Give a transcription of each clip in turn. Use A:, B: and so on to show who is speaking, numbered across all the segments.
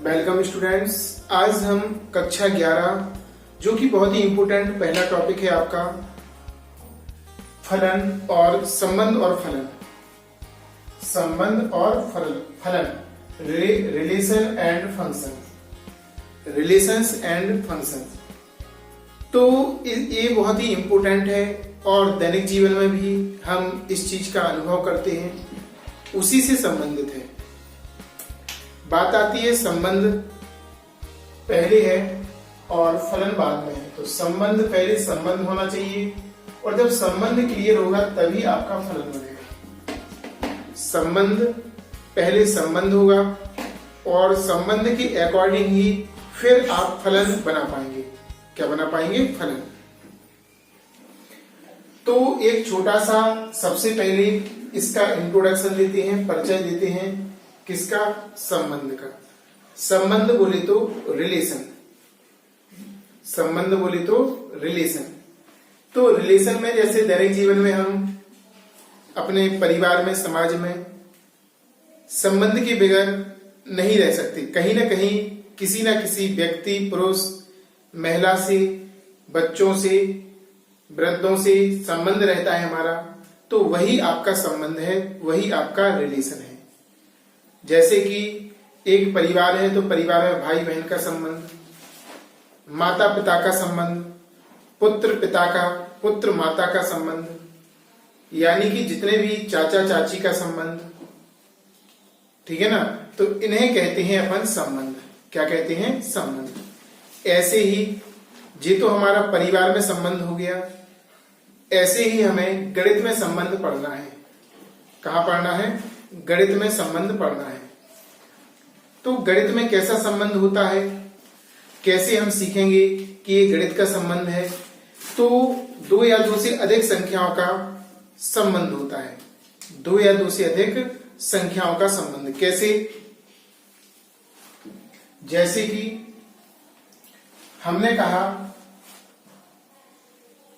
A: Welcome students. आज हम कक्षा 11 जो कि बहुत ही इंपोर्टेंट पहला टॉपिक है आपका फलन और संबंध और फलन। संबंध और फलन relation and function, relations and function. तो ये बहुत ही इंपोर्टेंट है और दैनिक जीवन में भी हम इस चीज का अनुभव करते हैं, उसी से संबंधित है। बात आती है संबंध पहले है और फलन बाद में है। तो संबंध पहले संबंध होना चाहिए और जब संबंध क्लियर होगा तभी आपका फलन बनेगा। संबंध पहले संबंध होगा और संबंध के अकॉर्डिंग ही फिर आप फलन बना पाएंगे। क्या बना पाएंगे? फलन। तो एक छोटा सा सबसे पहले इसका इंट्रोडक्शन देते हैं, परिचय देते हैं। किसका? संबंध का। संबंध बोले तो रिलेशन, संबंध बोले तो रिलेशन। तो रिलेशन में जैसे दैनिक जीवन में हम अपने परिवार में, समाज में संबंध के बगैर नहीं रह सकते। कहीं ना कहीं किसी ना किसी व्यक्ति, पुरुष, महिला से, बच्चों से, वृद्धों से संबंध रहता है हमारा। तो वही आपका संबंध है, वही आपका रिलेशन है। जैसे कि एक परिवार है तो परिवार में भाई बहन का संबंध, माता पिता का संबंध, पुत्र पिता का, पुत्र माता का संबंध, यानी कि जितने भी चाचा चाची का संबंध, ठीक है ना। तो इन्हें कहते हैं अपन संबंध। क्या कहते हैं? संबंध। ऐसे ही ये तो हमारा परिवार में संबंध हो गया। ऐसे ही हमें गणित में संबंध पढ़ना है। कहाँ पढ़ना है? गणित में संबंध पढ़ना है। तो गणित में कैसा संबंध होता है, कैसे हम सीखेंगे कि ये गणित का संबंध है? तो दो या दो से अधिक संख्याओं का संबंध होता है। दो या दो से अधिक संख्याओं का संबंध कैसे? जैसे कि हमने कहा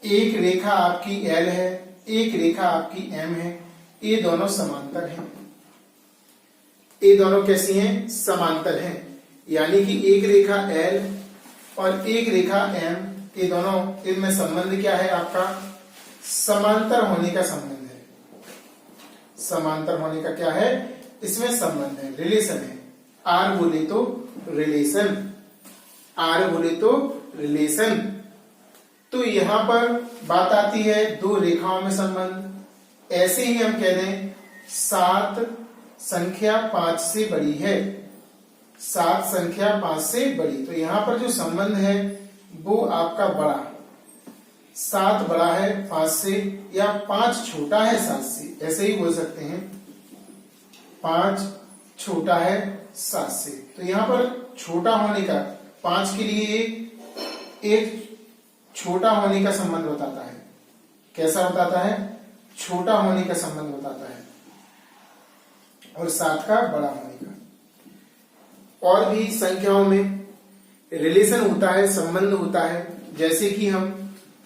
A: एक रेखा आपकी L है, एक रेखा आपकी M है, ये दोनों समांतर हैं। ये दोनों कैसी हैं? समांतर हैं। यानी कि एक रेखा L और एक रेखा M, ये दोनों, इनमें संबंध क्या है आपका? समांतर होने का संबंध है। समांतर होने का क्या है? इसमें संबंध है, रिलेशन है। आर बोले तो रिलेशन, आर बोले तो रिलेशन। तो यहां पर बात आती है दो रेखाओं में संबंध। ऐसे ही हम कह दें 7 संख्या 5 से बड़ी है, 7 संख्या 5 से बड़ी। तो यहां पर जो संबंध है वो आपका बड़ा, 7 बड़ा है 5 से, या 5 छोटा है 7 से, ऐसे ही बोल सकते हैं। 5 छोटा है 7 से। तो यहां पर छोटा होने का, 5 के लिए एक छोटा होने का संबंध बताता है। कैसा बताता है? छोटा होने का संबंध बताता है, और 7 का बड़ा होने का। और भी संख्याओं में रिलेशन होता है, संबंध होता है। जैसे कि हम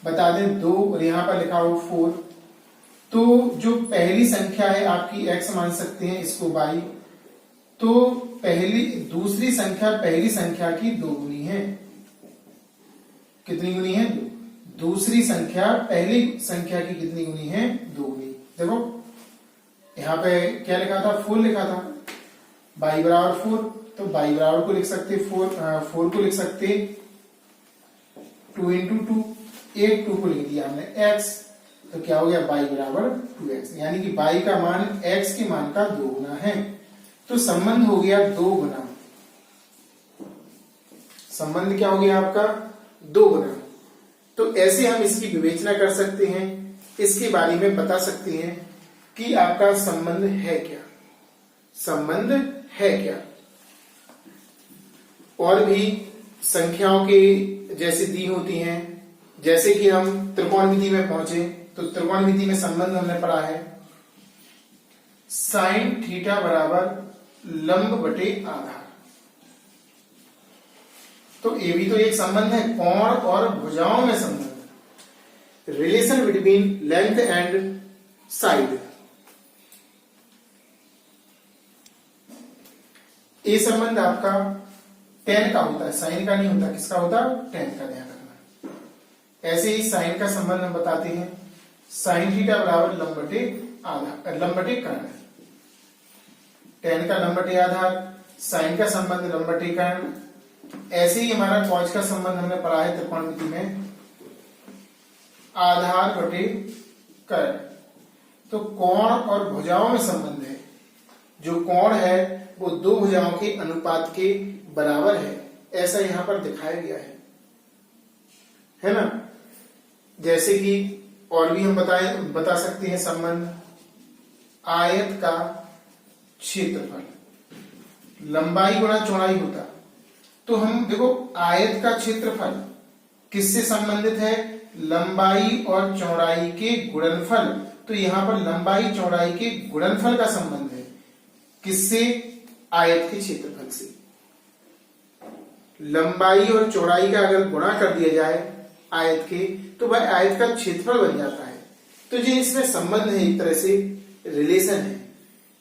A: बता दें 2 और यहां पर लिखा हो 4। तो जो पहली संख्या है आपकी x मान सकते हैं, इसको y। तो दूसरी संख्या पहली संख्या की 2 गुनी है। कितनी गुनी है? 2। दूसरी संख्या पहली संख्या की कितनी गुनी है? 2 गुनी। देखो यहां पे क्या लिखा था? 4 लिखा था। y बराबर 4, तो y बराबर को लिख सकते 4 को लिख सकते 2 into 2, एक 2 को लिख दिया हमने x। तो क्या हो गया? y बराबर 2x, यानी कि y का मान x के मान का 2 गुना है। तो संबंध हो गया 2 गुना। संबंध क्या हो गया आपका? 2 गुना। तो ऐसे हम इसकी विवेचना कर सकते हैं, इसके बारे में बता सकते हैं कि आपका संबंध है क्या, संबंध है क्या। और भी संख्याओं के जैसे दी होती हैं। जैसे कि हम त्रिकोणमिति में पहुंचे तो त्रिकोणमिति में संबंध हमने पढ़ा है साइन थीटा बराबर लंब बटे आधार। तो ये भी तो एक संबंध है, कोण और भुजाओं में संबंध, relation between length and side. ये संबंध आपका टेन का होता है, साइन का नहीं होता। किसका होता है? टेन का। ध्यान रखना। ऐसे ही साइन का संबंध हम बताते हैं, साइन थीटा बराबर लंब बटे आधार, लंब बटे कर्ण। टेन का लंब बटे आधार, साइन का संबंध लंब बटे कर्ण। ऐसे ही हमारा कॉस का संबंध हमने पढ़ा है त्रिकोणमिति में, आधार बटे कर्ण। तो कोण और भुजाओं में संबंध है। जो कोण है वो दो भुजाओं के अनुपात के बराबर है, ऐसा यहां पर दिखाया गया है ना। जैसे कि और भी हम बता सकते हैं संबंध, आयत का क्षेत्रफल लंबाई गुणा चौड़ाई होता। तो हम देखो आयत का क्षेत्रफल किससे संबंधित है? लंबाई और चौड़ाई के गुणनफल। तो यहां पर लंबाई चौड़ाई के गुणनफल का संबंध है। किससे? आयत के क्षेत्रफल से। लंबाई और चौड़ाई का अगर गुणा कर दिया जाए आयत के, तो वह आयत का क्षेत्रफल बन जाता है। तो ये इसमें संबंध है, एक तरह से रिलेशन है।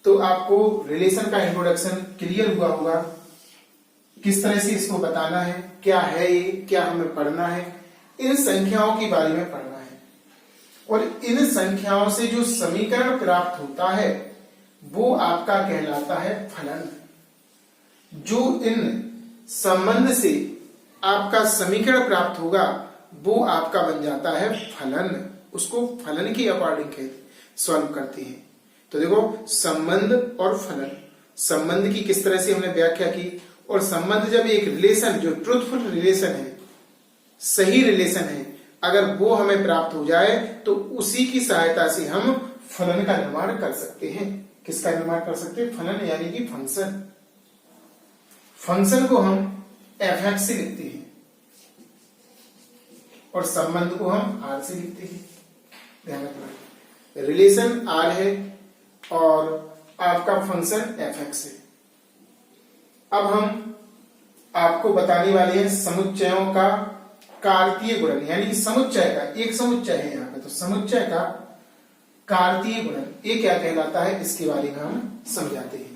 A: तो आपको रिलेशन का इंट्रोडक्शन क्लियर हुआ होगा, किस तरह से इसको बताना है, क्या है ये, क्या हमें पढ़ना है, इन संख्याओं के बारे में पढ़ना है। और इन संख्याओं से जो समीकरण प्राप्त होता है वो आपका कहलाता है फलन। जो इन संबंध से आपका समीकरण प्राप्त होगा वो आपका बन जाता है फलन। उसको फलन के अकॉर्डिंग सॉल्व करते हैं। तो देखो संबंध और फलन, संबंध की किस तरह से हमने व्याख्या की, और संबंध जब एक रिलेशन जो ट्रूथफुल रिलेशन है, सही रिलेशन है, अगर वो हमें प्राप्त हो जाए तो उसी की सहायता से हम फलन का निर्माण कर सकते हैं। किसका निर्माण कर सकते हैं? फलन, यानी कि फंक्शन। फंक्शन को हम f(x) से लिखते हैं और संबंध को हम r से लिखते हैं। ध्यान रखना, रिलेशन r है और आपका फंक्शन f(x) है। अब हम आपको बताने वाले हैं समुच्चयों का कार्तीय गुणन, यानी कि समुच्चय का, एक समुच्चय है यहाँ पे, तो समुच्चय का कार्तीय गुणन ये क्या कहलाता है, इसके बारे में हम समझाते हैं।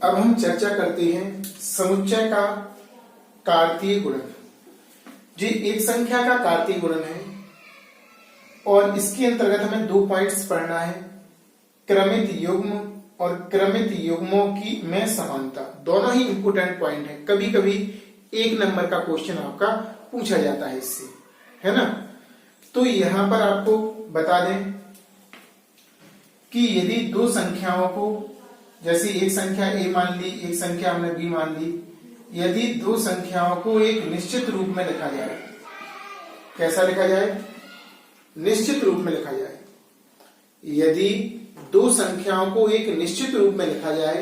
A: अब हम चर्चा करते हैं समुच्चय का कार्तीय गुणन। जो एक संख्या का कार्तीय गुणन है और इसके अंतर्गत हमें दो पॉइंट्स पढ़ना है, क्रमित युग्म और क्रमित युग्मों की में समानता। दोनों ही इंपोर्टेंट पॉइंट है, कभी कभी 1 नंबर का क्वेश्चन आपका पूछा जाता है इससे, है ना। तो यहां पर आपको बता दें कि यदि दो संख्याओं को, जैसे एक संख्या a मान ली, एक संख्या हमने b मान ली, यदि दो संख्याओं को एक निश्चित रूप में लिखा जाए, कैसा लिखा जाए? निश्चित रूप में लिखा जाए। यदि दो संख्याओं को एक निश्चित रूप में लिखा जाए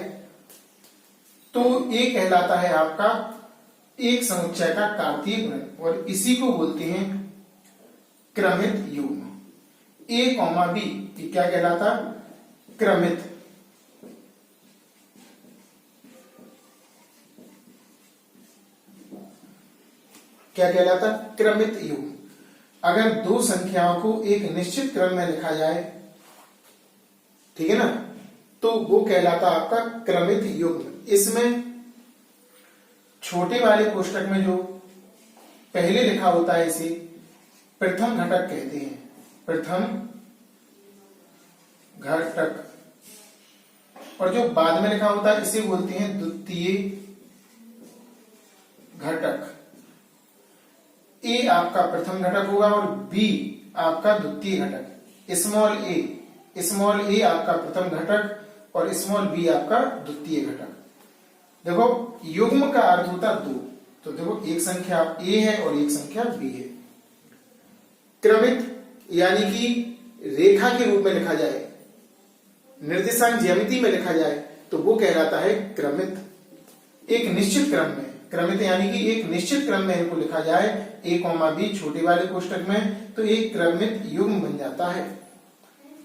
A: तो ये कहलाता है आपका एक समुच्चय का कार्तीय गुणन, और इसी को बोलते हैं क्रमित युग्म। a, b ये क्या कहलाता? क्रमित। क्या कहलाता? क्रमित युग्म। अगर दो संख्याओं को एक निश्चित क्रम में लिखा जाए, ठीक है ना, तो वो कहलाता आपका क्रमित युग्म। इसमें छोटे वाले कोष्टक में जो पहले लिखा होता है इसे प्रथम घटक कहते हैं, प्रथम घटक, और जो बाद में लिखा होता है इसे बोलते हैं द्वितीय घटक। ए आपका प्रथम घटक होगा और बी आपका द्वितीय घटक। स्मॉल ए आपका प्रथम घटक और स्मॉल बी आपका द्वितीय घटक। देखो युग्म का अर्थ होता दो, तो देखो एक संख्या a है और एक संख्या b है। क्रमित यानी कि रेखा के रूप में लिखा जाए, निर्देशांक ज्यामिति में लिखा जाए, तो वो कहलाता है क्रमित। एक निश्चित क्रम में, क्रमित यानी कि एक निश्चित क्रम में इनको लिखा जाए a, b छोटे वाले कोष्टक में, तो एक क्रमित युग्म बन जाता है।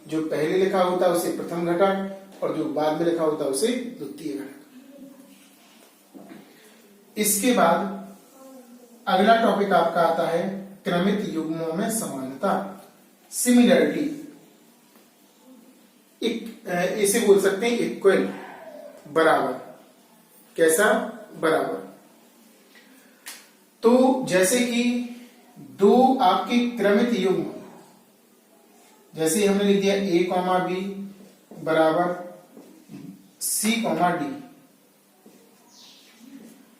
A: जो पहले लिखा होता है उसे प्रथम घटक और जो बाद में लिखा होता है उसे द्वितीय घटक। इसके बाद अगला टॉपिक आपका आता है क्रमित युग्मों में समानता, सिमिलरिटी। इसे बोल सकते हैं इक्वल, बराबर। कैसा? बराबर। तो जैसे कि दो आपके क्रमित युग्म, जैसे ही हमने लिख दिया a कॉमा बी बराबर c कॉमा डी,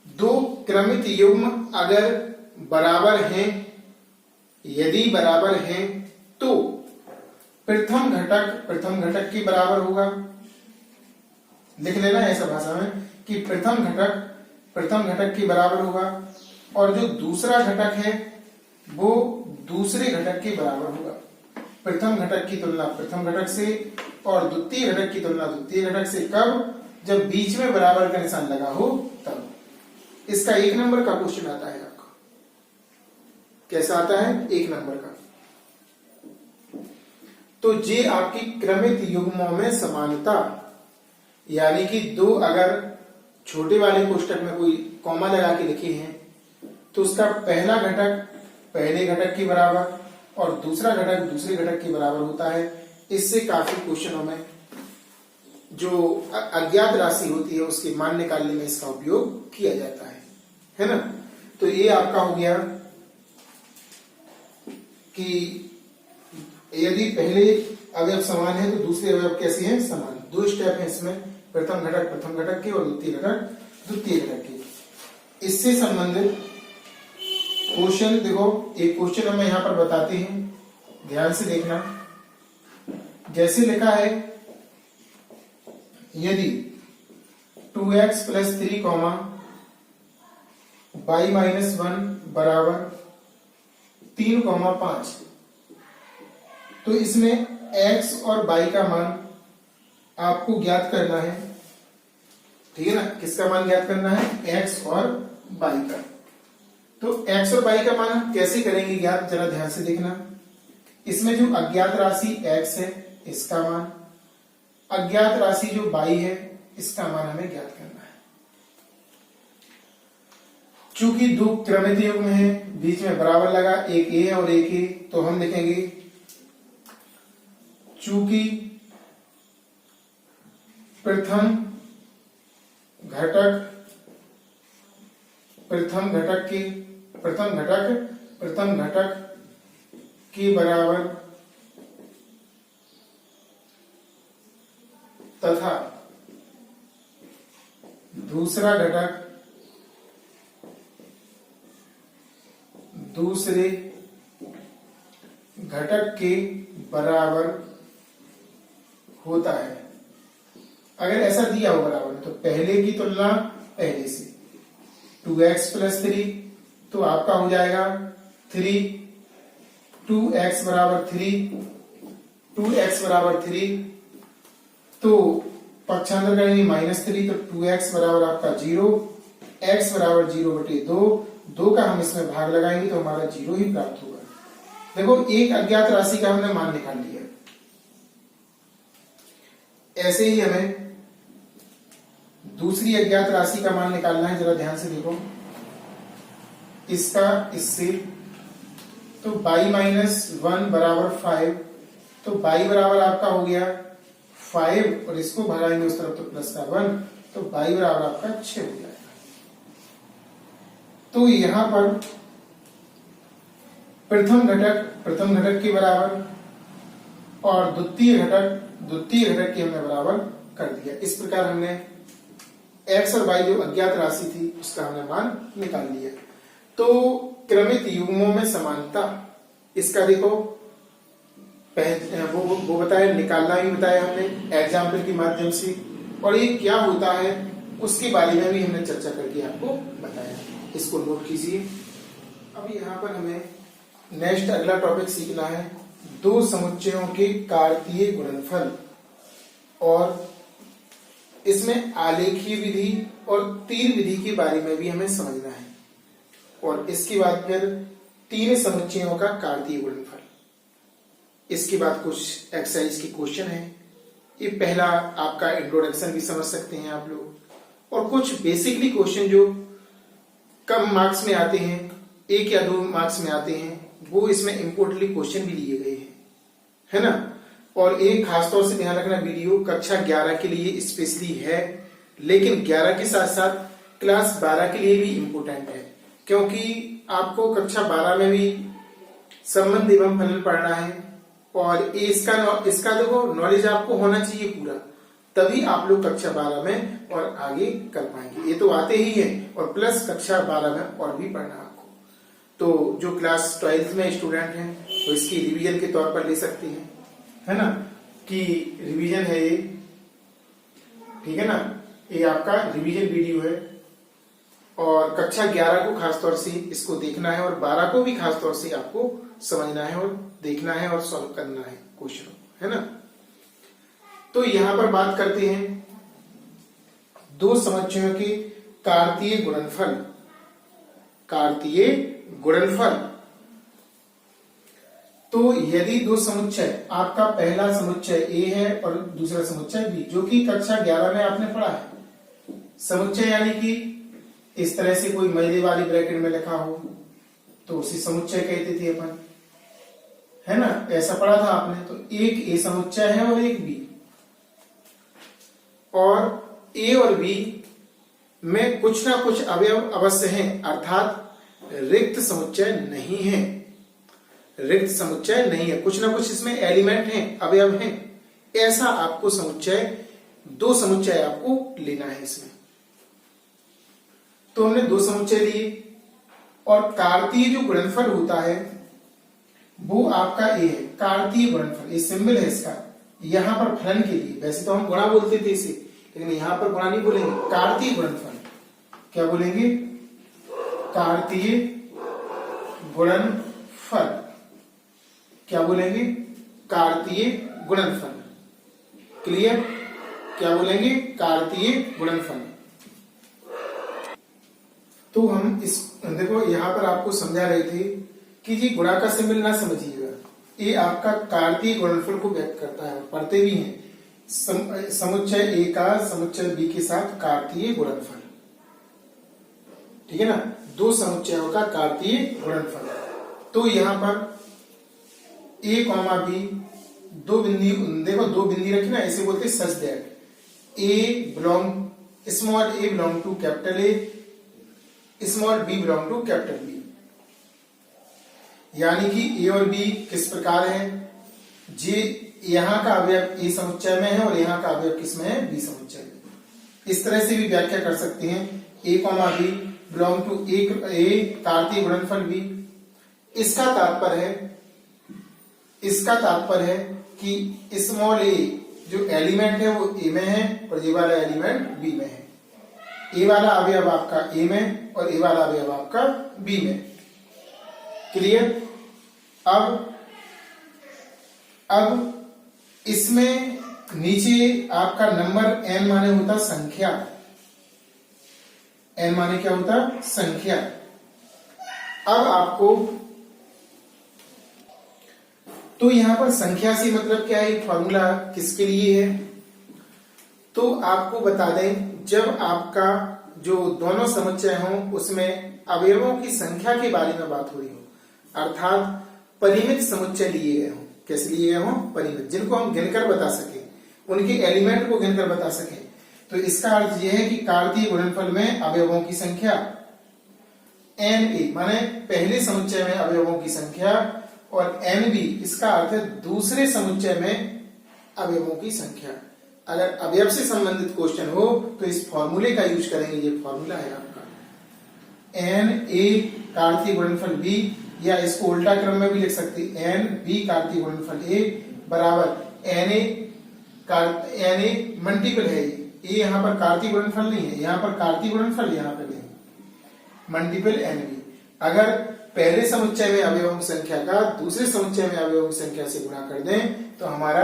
A: दो क्रमित युग्म अगर बराबर हैं, यदि बराबर हैं तो प्रथम घटक के बराबर होगा। लिख लेना ऐसा भाषा में कि प्रथम घटक के बराबर होगा, और जो दूसरा घटक है वो दूसरे घटक के बराबर होगा। प्रथम घटक की तुलना प्रथम घटक से और द्वितीय घटक की तुलना द्वितीय घटक से कब? जब बीच में बराबर का निशान लगा हो तब। इसका 1 नंबर का क्वेश्चन आता है आपका। कैसा आता है? 1 नंबर का। तो ये आपकी क्रमित युग्मों में समानता, यानी कि दो अगर छोटे वाले कोष्टक में कोई कॉमा लगा के लिखे हैं तो उसका पहला घटक पहले घटक के बराबर और दूसरा घटक दूसरे घटक के बराबर होता है। इससे काफी क्वेश्चनों में जो अज्ञात राशि होती है उसके मान निकालने में इसका उपयोग किया जाता है ना। तो ये आपका हो गया कि यदि पहले अवयव समान है तो दूसरे अवयव कैसे हैं? समान। 2 स्टेप है इसमें, प्रथम घटक के और द्वितीय घटक द्वितीय घटक के। इससे संबंधित क्वेश्चन देखो, एक क्वेश्चन हमें यहां पर बताते हैं, ध्यान से देखना। जैसे लिखा है यदि 2x + 3 y - 1 बराबर 3,5, तो इसमें x और y का मान आपको ज्ञात करना है। ठीक है ना? किसका मान ज्ञात करना है? x और y का। तो x और y का मान हम कैसे करेंगे ज्ञात? जरा ध्यान से देखना। इसमें जो अज्ञात राशि x है इसका मान, अज्ञात राशि जो y है इसका मान हमें ज्ञात करना है। चूंकि दो क्रमित युग्म है, बीच में बराबर लगा, एक a और एक a, तो हम लिखेंगे चूंकि प्रथम घटक के बराबर तथा दूसरा घटक दूसरे घटक के बराबर होता है। अगर ऐसा दिया हो बराबर तो पहले की तुलना पहले से 2x + 3 तो आपका हो जाएगा 3, 2x बराबर 3 तो पक्षांतर करेंगे -3 तो 2x बराबर आपका 0, x बराबर 0/2, 2 का हम इसमें भाग लगाएंगे तो हमारा 0 ही प्राप्त होगा। देखो, एक अज्ञात राशि का हमने मान निकाल लिया। ऐसे ही हमें दूसरी अज्ञात राशि का मान निकालना है। जरा ध्यान से देखो, इसका इससे तो y - 1 बराबर 5, तो y बराबर आपका हो गया 5 और इसको भगाएंगे उस तरफ तो +1, तो y बराबर आपका 6 हो जाएगा। तो यहां पर प्रथम घटक के बराबर और द्वितीय घटक के हमने बराबर कर दिया। इस प्रकार हमने x और y जो अज्ञात राशि थी उसका हमने मान निकाल लिया। तो क्रमित युग्मों में समानता, इसका देखो वो बताया, निकालना भी बताया हमने एग्जाम्पल के माध्यम से, और ये क्या होता है उसके बारे में भी हमने चर्चा करके आपको बताया। इसको नोट कीजिए। अब यहाँ पर हमें नेक्स्ट अगला टॉपिक सीखना है, दो समुच्चयों के कार्तीय गुणनफल, और इसमें आलेखीय विधि और तीर विधि के बारे में भी हमें समझना है, और इसके बाद फिर तीन समुच्चयों का कार्तीय गुणनफल। इसके बाद कुछ एक्सरसाइज के क्वेश्चन है। ये पहला आपका इंट्रोडक्शन भी समझ सकते हैं आप लोग, और कुछ बेसिकली क्वेश्चन जो कम मार्क्स में आते हैं, 1 या 2 मार्क्स में आते हैं, वो इसमें इंपोर्टेंटली क्वेश्चन भी लिए गए हैं, है ना। और एक खासतौर से ध्यान रखना, वीडियो कक्षा 11 के लिए स्पेशली है, लेकिन 11 के साथ साथ क्लास 12 के लिए भी इम्पोर्टेंट है, क्योंकि आपको कक्षा 12 में भी संबंध एवं फलन पढ़ना है और इसका देखो नॉलेज आपको होना चाहिए पूरा, तभी आप लोग कक्षा 12 में और आगे कर पाएंगे। ये तो आते ही है और प्लस कक्षा 12 में और भी पढ़ना आपको। तो जो क्लास 12th में स्टूडेंट हैं तो इसकी रिवीजन के तौर पर ले सकते हैं, है ना, कि रिवीजन है ये, ठीक है ना, ये आपका रिवीजन वीडियो है और कक्षा 11 को खासतौर से इसको देखना है और 12 को भी खासतौर से आपको समझना है और देखना है और सॉल्व करना है क्वेश्चन, है ना। तो यहां पर बात करते हैं दो समुच्चयों के कार्तीय गुणनफल। कार्तीय गुणनफल, तो यदि दो समुच्चय, आपका पहला समुच्चय ए है और दूसरा समुच्चय बी, जो कि कक्षा 11 में आपने पढ़ा है। समुच्चय यानी कि इस तरह से कोई मैले वाली ब्रैकेट में लिखा हो तो उसी समुच्चय कहते थे अपन, है ना, ऐसा पढ़ा था आपने। तो एक ए समुच्चय है और एक बी, और ए और बी में कुछ ना कुछ अवयव अवश्य हैं, अर्थात रिक्त समुच्चय नहीं है। रिक्त समुच्चय नहीं है, कुछ ना कुछ इसमें एलिमेंट हैं, अवयव हैं। ऐसा आपको समुच्चय, दो समुच्चय आपको लेना है इसमें। तो हमने दो समुच्चय लिए और कार्तीय जो गुणनफल होता है वो आपका ए है, कार्तीय गुणनफल। ये सिंबल है इसका, यहां पर फलन के लिए, वैसे तो हम गुणा बोलते थे इसे, लेकिन यहां पर गुणा नहीं बोलेंगे, कार्तीय गुणनफल। क्या बोलेंगे? कार्तीय गुणनफल। क्या बोलेंगे? कार्तीय गुणनफल। क्लियर? क्या बोलेंगे? कार्तीय गुणनफल। तो हम इस देखो यहां पर आपको समझा रहे थे कि जी गुणा का सिंबल ना समझिएगा, ये आपका कार्तीय गुणनफल को व्यक्त करता है, पढ़ते भी हैं। समुच्चय ए का समुच्चय बी के साथ कार्तीय गुणनफल, ठीक है ना, दो समुच्चयों का कार्तीय गुणनफल। तो यहां पर ए कॉमा बी, दो बिंदी, देखो दो बिंदी रखी ना, ऐसे बोलते such that A belong, small A belong to capital A, small B belong to capital B. यानी कि ए और बी किस प्रकार है, जे यहां का अवयव ए समुच्चय में है और यहां का अवयव किसमें है, बी समुच्चय में। इस तरह से भी व्याख्या कर सकते हैं, ए कॉमा बी बिलोंग टू ए कार्तीय गुणनफल बी। इसका तात्पर्य है कि स्मॉल ए जो एलिमेंट है वो ए में है और ये वाला एलिमेंट बी में है। ए वाला अवयव आपका ए में और ए वाला अवयव आपका बी में। क्लियर? अब इसमें नीचे आपका नंबर एन माने होता संख्या, एन माने क्या होता? संख्या। अब आपको तो यहां पर संख्या से मतलब क्या है, फॉर्मूला किसके लिए है, तो आपको बता दें, जब आपका जो दोनों समुच्चय हों उसमें अवयवों की संख्या के बारे में बात हो रही हो, अर्थात परिमित समुच्चय लिए गए हों। कैसे लिए गए हों? परिमित, जिनको हम गिनकर बता सके, उनके एलिमेंट को गिनकर बता सके। तो इसका अर्थ यह है कि कार्तीय गुणनफल में अवयवों की संख्या एन ए माने पहले समुच्चय में अवयवों की संख्या, और एन बी इसका अर्थ है दूसरे समुच्चय में अवयवों की संख्या। अगर अवयव से संबंधित क्वेश्चन हो तो इस फॉर्मूले का यूज करेंगे। ये फॉर्मूला है आपका एन ए कार्तीय गुणनफल बी, या इसको उल्टा क्रम में भी लिख सकते हैं, एन बी कार्तीय गुणनफल ए बराबर एन ए मल्टीपल है, ये यहां पर कार्तीय गुणनफल नहीं है, यहां पर कार्तीय गुणनफल, यहां पर नहीं, मल्टीपल एन बी। अगर पहले समुच्चय में अवयवों की संख्या का दूसरे समुच्चय में अवयवों की संख्या से गुणा कर दें तो हमारा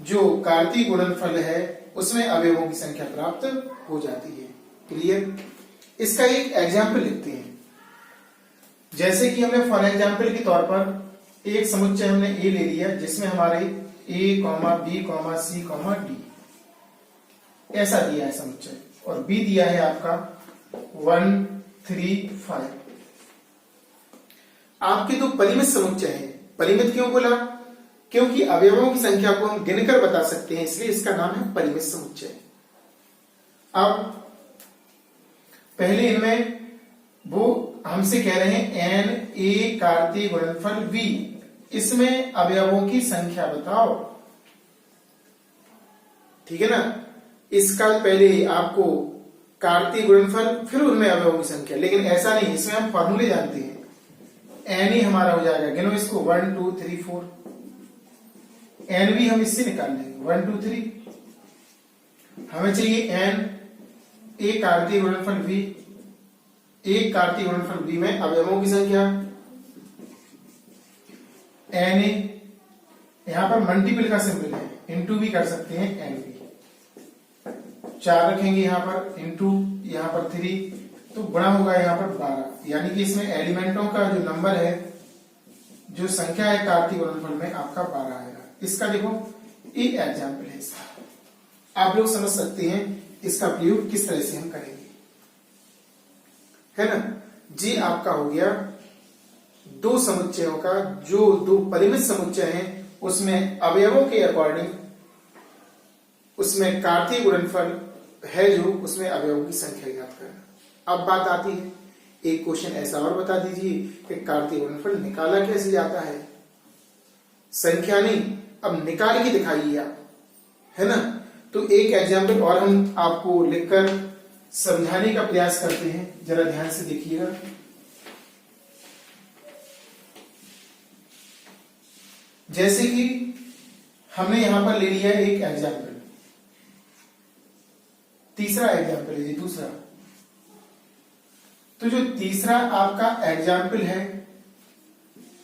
A: जो कार्तीय गुणनफल है उसमें अवयवों की संख्या प्राप्त हो जाती है। क्लियर? इसका एक एग्जाम्पल लिखते हैं, जैसे कि हमने फॉर एग्जाम्पल के तौर पर एक समुच्चय हमने ए ले लिया जिसमें हमारे ए comma B comma C comma D ऐसा दिया है समुच्चय, और बी दिया है आपका 1 3 5। आपके दो परिमित समुच्चय हैं। परिमित क्यों बोला? क्योंकि अवयवों की संख्या को हम गिनकर बता सकते हैं, इसलिए इसका नाम है परिमित समुच्चय। अब पहले इनमें वो हमसे कह रहे हैं एन ए कार्तीय गुणनफल v, इसमें अवयवों की संख्या बताओ। ठीक है ना, इसका पहले आपको कार्तीय गुणनफल फिर उनमें अवयवों की संख्या, लेकिन ऐसा नहीं, इसमें हम फॉर्मूले जानते हैं। एन ही हमारा हो जाएगा, गिनो इसको 1 2 3 4, एन भी हम इससे निकाल लेंगे 1 2 3। हमें चाहिए एन ए कार्तीय गुणनफल v, एक कार्तीय गुणनफल v में अवयवों की संख्या एन ए, यहां पर मल्टीपल का सिंबल है, इंटू भी कर सकते हैं एन बी, 4 रखेंगे यहां पर, इंटू यहां पर 3, तो गुणा होगा यहां पर 12, यानी कि इसमें एलिमेंटों का जो नंबर है, जो संख्या है कार्तीय गुणनफल में आपका 12 आएगा। इसका देखो ये एग्जाम्पल है इसका, आप लोग समझ सकते हैं इसका प्रयोग किस तरह से हम करेंगे, है ना जी। आपका हो गया दो समुच्चयों का, जो दो परिमित समुच्चय हैं उसमें अवयवों के अकॉर्डिंग उसमें कार्तीय गुणनफल है जो उसमें अवयवों की संख्या ज्ञात करना। अब बात आती है, एक क्वेश्चन ऐसा और बता दीजिए कि कार्तीय गुणनफल निकाला कैसे जाता है, संख्या नहीं, अब निकाल के दिखाइए आप, है ना। तो एक एग्जाम्पल और हम आपको लिखकर समझाने का प्रयास करते हैं, जरा ध्यान से देखिएगा। जैसे कि हमने यहां पर ले लिया एक एग्जाम्पल, तीसरा एग्जाम्पल है जी, दूसरा। तो जो तीसरा आपका एग्जाम्पल है,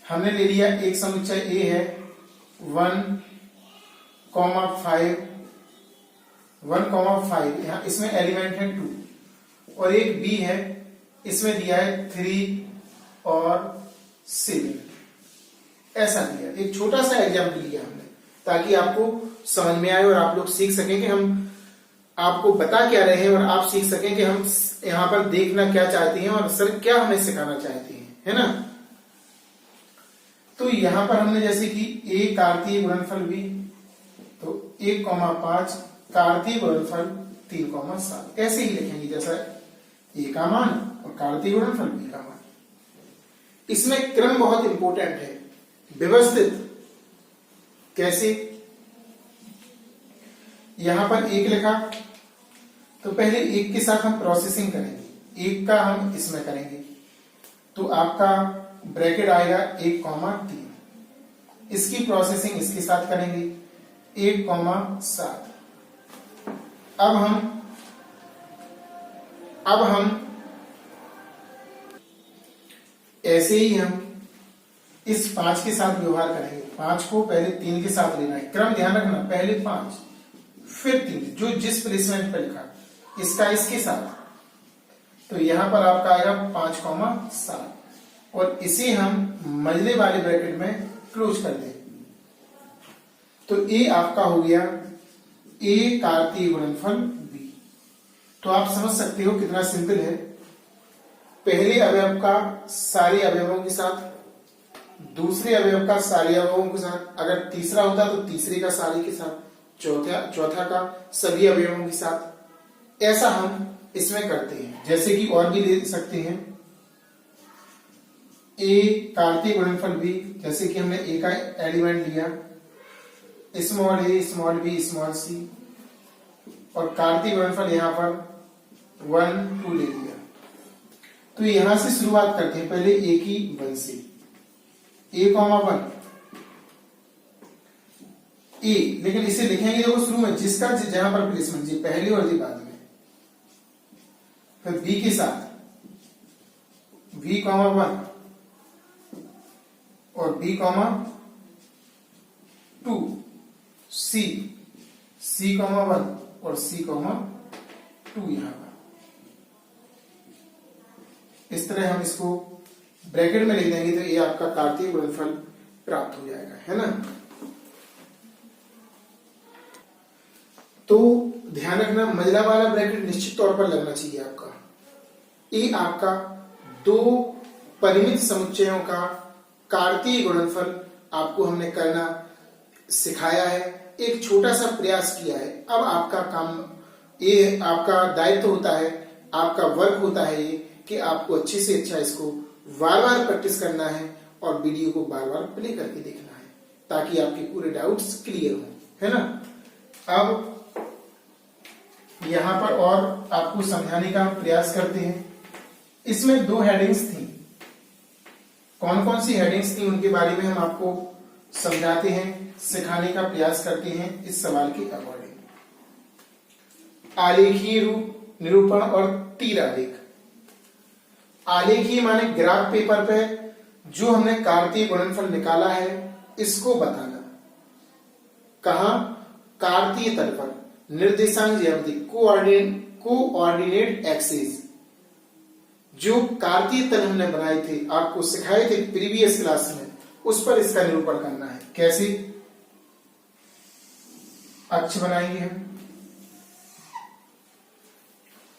A: हमने ले लिया एक समुच्चय ए है 1,5, यहां इसमें एलिमेंट है 2, और एक बी है, इसमें दिया है 3 और 7, ऐसा दिया। एक छोटा सा एग्जाम्पल लिया हमने ताकि आपको समझ में आए और आप लोग सीख सकें कि हम आपको बता क्या रहे हैं, और आप सीख सकें कि हम यहां पर देखना क्या चाहते हैं और सर क्या हमें सिखाना चाहते हैं, है ना। तो यहां पर हमने जैसे कि ए कार्तीय गुणनफल बी, तो 1,5 कार्तीय गुणनफल 3,7, ऐसे ही लिखेंगे जैसा ए का मान और कार्तीय गुणनफल बी का मान। इसमें क्रम बहुत इंपॉर्टेंट है, व्यवस्थित कैसे। यहां पर एक लिखा, तो पहले एक के साथ हम प्रोसेसिंग करेंगे, एक का हम इसमें करेंगे, तो आपका ब्रैकेट आएगा 1,3, इसकी प्रोसेसिंग इसके साथ करेंगे 1,7। अब हम ऐसे ही हम इस 5 के साथ व्यवहार करेंगे, 5 को पहले 3 के साथ लेना है, क्रम ध्यान रखना, पहले 5 फिर 3, जो जिस प्लेसमेंट पे लिखा, इसका इसके साथ, तो यहां पर आपका आएगा 5,7, और इसे हम मजले वाले ब्रैकेट में क्लोज कर दें। तो ए आपका हो गया ए कार्तीय गुणनफल बी। तो आप समझ सकते हो कितना सिंपल है, पहले अवयव का सारे अवयवों के साथ, दूसरे अवयव का सारे अवयवों के साथ, अगर तीसरा होता तो तीसरे का सारे के साथ, चौथा का सभी अवयवों के साथ, ऐसा हम इसमें करते हैं। जैसे कि और भी ले सकते हैं, ए कार्तीय गुणनफल बी, जैसे कि हमने ए का एलिमेंट लिया स्मॉल ए स्मॉल बी स्मॉल सी, और कार्तीय गुणनफल यहां पर 1 2 ले लिया। तो यहां से शुरुआत करते हैं, पहले ए की 1 से, A,1 ए, लेकिन इसे लिखेंगे देखो शुरू में जिसका जहां पर प्लेसमेंट, जी पहले और जी बाद में, फिर बी के साथ B,1 और B,2, C,1 और C,2 यहां पर। इस तरह हम इसको ब्रैकेट में लिख देंगे, तो ये आपका कार्तीय गुणनफल प्राप्त हो जाएगा, है ना। तो ध्यान रखना, मजला वाला ब्रैकेट निश्चित तौर पर लगना चाहिए आपका। ये आपका दो परिमित समुच्चयों का कार्तीय गुणनफल आपको हमने करना सिखाया है, एक छोटा सा प्रयास किया है। अब आपका काम ये आपका दायित्व होता है, आपका वर्क होता है ये कि आपको अच्छे से अच्छा इसको बार बार प्रैक्टिस करना है और वीडियो को बार बार प्ले करके देखना है ताकि आपके पूरे डाउट्स क्लियर हो, है ना। अब यहां पर और आपको समझाने का प्रयास करते हैं। इसमें 2 हेडिंग्स थी, कौन कौन सी हेडिंग्स थी उनके बारे में हम आपको समझाते हैं, सिखाने का प्रयास करते हैं इस सवाल के अकॉर्डिंग। आलेखीय रूप निरूपण और तीर आलेख। आलेखीय माने ग्राफ पेपर पे जो हमने कार्तीय गुणनफल निकाला है इसको बताना। कहां? कार्तीय तल पर निर्देशांक ज्यामिति कोऑर्डिनेट एक्सिस, जो कार्तीय तल हमने बनाए थे, आपको सिखाए थे प्रीवियस क्लास में, उस पर इसका निरूपण करना है। कैसे? अक्ष बनाएंगे हम।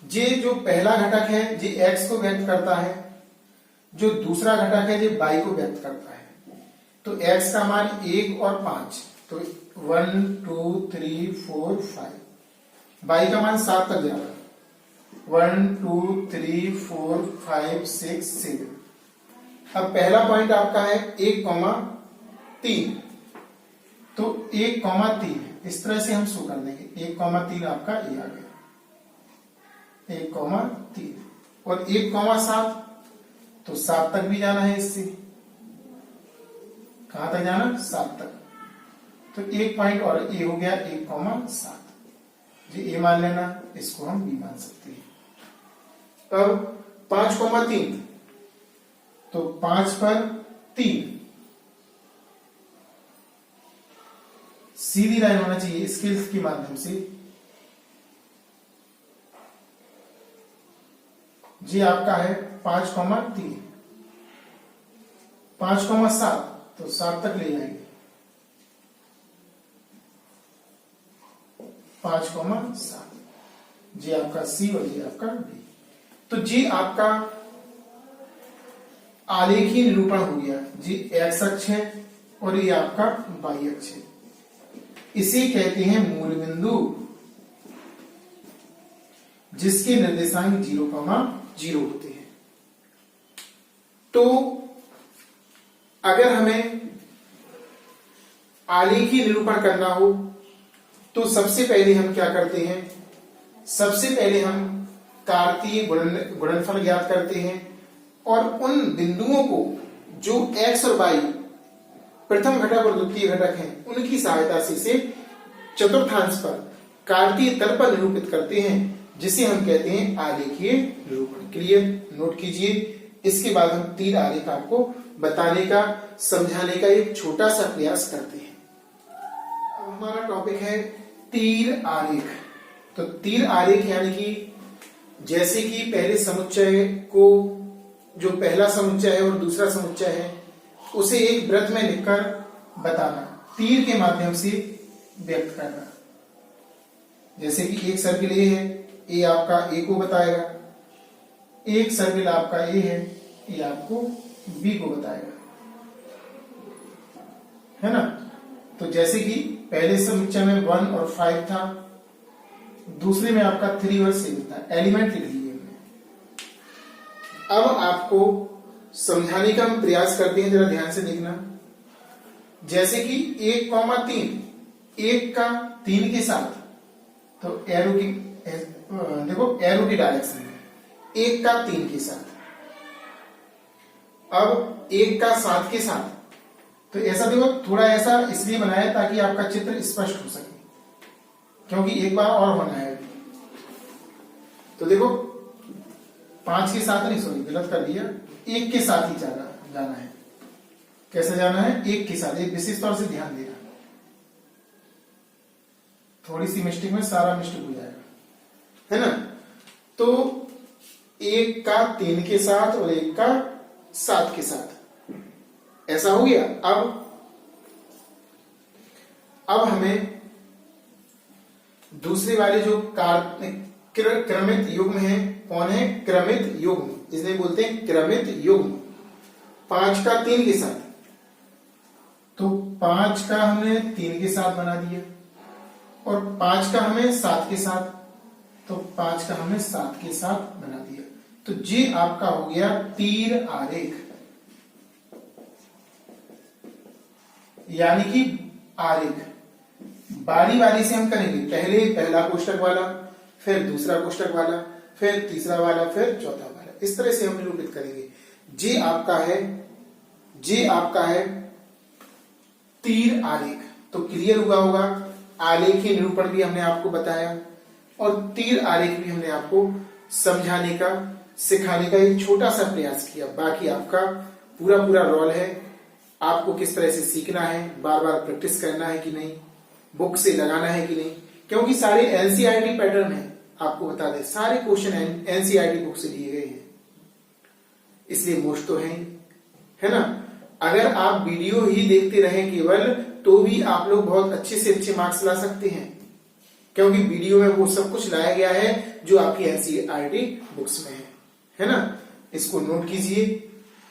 A: ये जो पहला घटक है ये x को व्यक्त करता है, जो दूसरा घटक है ये y को व्यक्त करता है। तो x का मान 1 और 5, तो 1 2 3 4 5, y का मान 7 तक जाएगा, 1 2 3 4 5 6 7। अब पहला पॉइंट आपका है 1,3, तो 1,3 इस तरह से हम शो कर देंगे। 1,3 आपका ये आ गया, 1,3 और 1,7, तो 7 तक भी जाना है इससे। कहां तक जाना? 7 तक। तो 1 पॉइंट और ए हो गया 1,7, जी ए मान लेना, इसको हम बी मान सकते हैं। अब 5,3, तो 5 पर 3, सीधी लाइन होना चाहिए स्केल्स के माध्यम से। जी आपका है 5,3, 5,7, तो 7 तक ले जाएंगे, 5,7, जी आपका सी और जी आपका बी। तो जी आपका आलेखीय निरूपण हो गया। जी एक्स अक्ष है और ये आपका वाई अक्ष है। इसे कहते हैं मूल बिंदु, जिसके निर्देशांक 0,0 होते हैं। तो अगर हमें आलेखीय निरूपण करना हो तो सबसे पहले हम क्या करते हैं? सबसे पहले हम कार्तीय गुणनफल ज्ञात करते हैं और उन बिंदुओं को जो x और y प्रथम घटक और द्वितीय घटक हैं उनकी सहायता से इसे चतुर्थांश पर कार्तीय तल पर निरूपित करते हैं, जिसे हम कहते हैं आलेखीय निरूपण। क्लियर? नोट कीजिए। इसके बाद हम तीर आलेख आपको बताने का, समझाने का एक छोटा सा प्रयास करते हैं। अब हमारा टॉपिक है तीर आलेख। तो तीर आलेख यानी कि जैसे कि पहले समुच्चय को, जो पहला समुच्चय है और दूसरा समुच्चय है, उसे एक वृत्त में लिखकर बताना, तीर के माध्यम से व्यक्त करना। जैसे कि एक सर्किल ए है, ए आपका ए को बताएगा, एक सर्किल आपका ए है, ये आपको बी को बताएगा, है ना। तो जैसे कि पहले समुच्चय में 1 और 5 था, दूसरे में आपका 3 और 7 था। एलिमेंट लिख लिए हमने। अब आपको समझाने का हम प्रयास करते हैं, जरा ध्यान से देखना। जैसे कि 1,3, 1 का 3 के साथ, तो एरो की देखो एरो की डायरेक्शन में 1 का 3 के साथ, अब 1 का 7 के साथ। तो ऐसा देखो, थोड़ा ऐसा इसलिए बनाया ताकि आपका चित्र स्पष्ट हो सके, क्योंकि एक बार और होना है। तो देखो 5 के साथ नहीं, सॉरी गलत कर दिया, 1 के साथ ही जाना है। कैसे जाना है? 1 के साथ। एक विशेष तौर से ध्यान देना, थोड़ी सी मिस्टेक में सारा मिस्टेक हो जाएगा, है ना। तो 1 का 3 के साथ और 1 का 7 के साथ, ऐसा हो गया। अब हमें दूसरे वाले जो क्रमित युग्म है, कौन है? क्रमित युग्म, इसलिए बोलते हैं क्रमित युग्म। 5 का 3 के साथ, तो 5 का हमने 3 के साथ बना दिया और 5 का हमें 7 के साथ। तो 5 का हमने 7 के साथ बना दिया। तो ये आपका हो गया तीर आरेख, यानी कि आरेख। बारी बारी से हम करेंगे, पहले पहला कोष्टक वाला, फिर दूसरा कोष्टक वाला, फिर तीसरा वाला, फिर चौथा वाला, इस तरह से हम निरूपित करेंगे। ये आपका है तीर आरेख। तो क्लियर हुआ होगा, आलेखीय निरूपण भी हमने आपको बताया और तीर आरेख भी हमने आपको समझाने का, सिखाने का एक छोटा सा प्रयास किया। बाकी आपका पूरा रोल है, आपको किस तरह से सीखना है, बार बार प्रैक्टिस करना है कि नहीं, बुक से लगाना है कि नहीं, क्योंकि सारे एनसीईआरटी पैटर्न है। आपको बता दें सारे क्वेश्चन एनसीईआरटी बुक से लिए गए हैं, इसलिए मोस्ट तो है ना। अगर आप वीडियो ही देखते रहें केवल, तो भी आप लोग बहुत अच्छे से अच्छे मार्क्स ला सकते हैं, क्योंकि वीडियो में वो सब कुछ लाया गया है जो आपकी एनसीईआरटी बुक्स में है ना। इसको नोट कीजिए।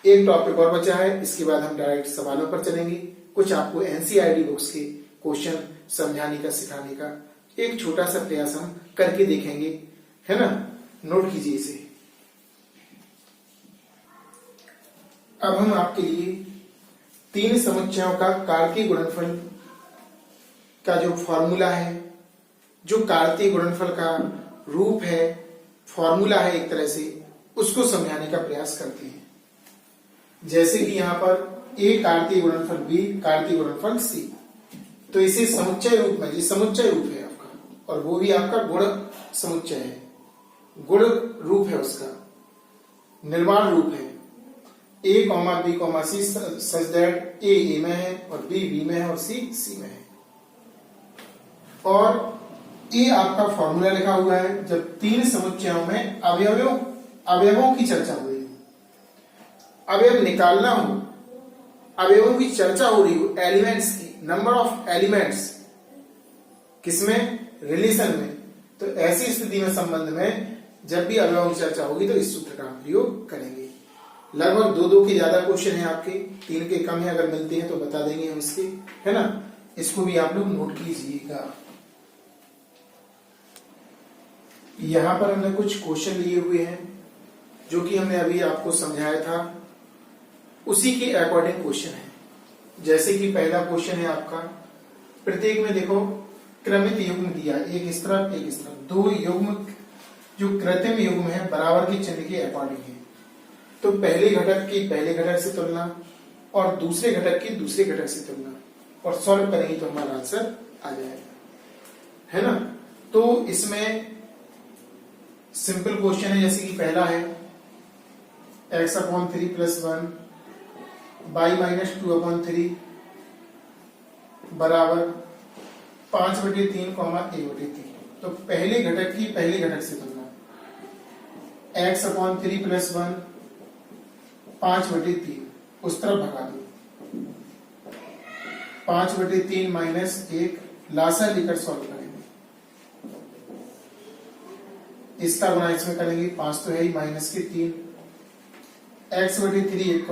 A: एक टॉपिक और बचा है, इसके बाद हम डायरेक्ट सवालों पर चलेंगे। कुछ आपको एनसीईआरटी बुक्स के क्वेश्चन समझाने का, सिखाने का एक छोटा सा प्रयास हम करके देखेंगे, है ना। नोट कीजिए इसे। अब हम आपके लिए 3 समुच्चयों का कार्तीय गुणनफल का जो फॉर्मूला है, जो कार्तीय गुणनफल का रूप है, फॉर्मूला है एक तरह से, उसको समझाने का प्रयास करते हैं। जैसे कि यहां पर ए कार्तीय गुणनफल बी, कार्तीय गुणनफल सी, तो इसे समुच्चय रूप में, ये समुच्चय रूप है आपका, और वो भी आपका गुण समुच्चय है, गुण रूप है, उसका निर्माण रूप है। A comma B comma C such that A में है और बी में है और सी में है। और ये आपका फॉर्मूला लिखा हुआ है जब 3 समुच्चयों में अवयवों की चर्चा हो रही हो, अवयव निकालना हो, अवयवों की चर्चा हो रही हो, एलिमेंट्स की, नंबर ऑफ एलिमेंट्स, किसमें, रिलेशन में। तो ऐसी स्थिति में, संबंध में जब भी अवयवों की चर्चा होगी तो इस सूत्र का हम प्रयोग करेंगे। लगभग 2 के ज्यादा क्वेश्चन है आपके, 3 के कम है, अगर मिलते हैं तो बता देंगे हम इसके, है ना। इसको भी आप लोग नोट कीजिएगा। यहां पर हमने कुछ क्वेश्चन लिए हुए हैं जो कि हमने अभी आपको समझाया था, उसी के अकॉर्डिंग क्वेश्चन है। जैसे कि पहला क्वेश्चन है आपका, प्रत्येक में देखो क्रमित युग्म दिया, एक इस तरफ एक इस तरफ, 2 युग्म जो कृत्रिम युग्म है बराबर के चिन्ह के अकॉर्डिंग है। तो पहले घटक की पहले घटक से तुलना और दूसरे घटक की दूसरे घटक से तुलना, और सॉल्व करेंगे तो हमारा आंसर आ जाएगा, है ना। तो इसमें सिंपल क्वेश्चन है, जैसे कि पहला है x/3 + 1 y - 2/3 बराबर 5/3, 1/3। तो पहले घटक की पहले घटक से तुलना, x/3 + 1 5/3, उस तरफ भगा दो, 5/3 - 1 लासा लेकर सॉल्व करेंगे। इसका गुणा इसमें करेंगे, 5 तो है ही, -3, x/3 =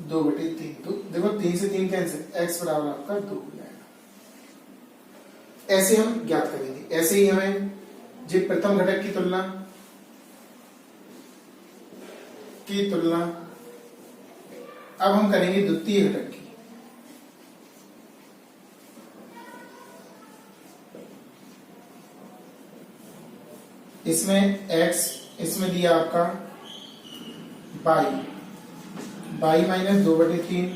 A: 2/3। तो देखो 3 से 3 कैंसिल, x बराबर आपका 2 हो जाएगा। ऐसे हम ज्ञात करेंगे। ऐसे ही हमें जो प्रथम घटक की तुलना अब हम करेंगे द्वितीय घटक की। इसमें x, इसमें दिया आपका y - 2/3